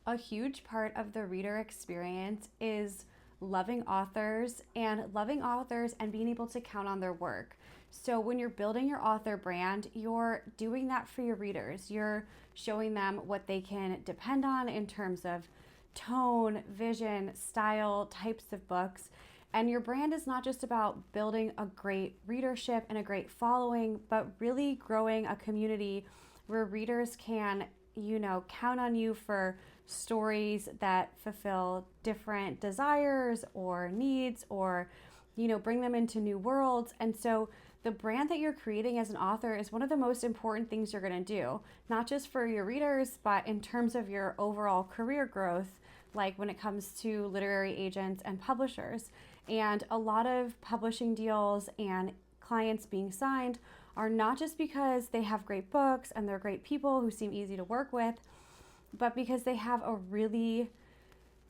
A huge part of the reader experience is loving authors and being able to count on their work. So when you're building your author brand, you're doing that for your readers. You're showing them what they can depend on in terms of tone, vision, style, types of books. And your brand is not just about building a great readership and a great following, but really growing a community where readers can, count on you for stories that fulfill different desires or needs, or bring them into new worlds. And so the brand that you're creating as an author is one of the most important things you're going to do, not just for your readers, but in terms of your overall career growth, like when it comes to literary agents and publishers. And a lot of publishing deals and clients being signed are not just because they have great books and they're great people who seem easy to work with, but because they have a really,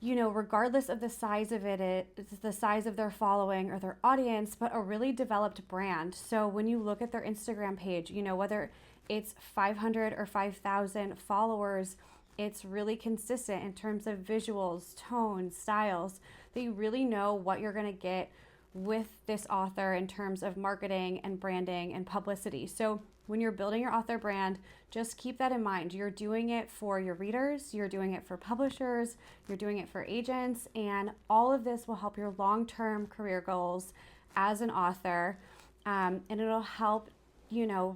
regardless of the size of it's the size of their following or their audience, but a really developed brand. So when you look at their Instagram page, whether it's 500 or 5,000 followers, it's really consistent in terms of visuals, tones, styles, that you really know what you're going to get with this author in terms of marketing and branding and publicity. So when you're building your author brand, just keep that in mind. You're doing it for your readers, you're doing it for publishers, you're doing it for agents, and all of this will help your long-term career goals as an author. And it'll help,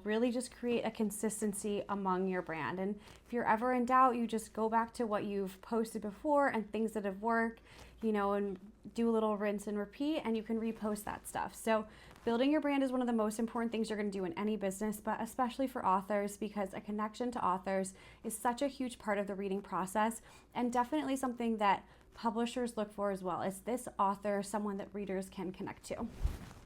really just create a consistency among your brand. And if you're ever in doubt, you just go back to what you've posted before and things that have worked, and do a little rinse and repeat, and you can repost that stuff. So building your brand is one of the most important things you're going to do in any business, but especially for authors, because a connection to authors is such a huge part of the reading process, and definitely something that publishers look for as well. Is this author someone that readers can connect to?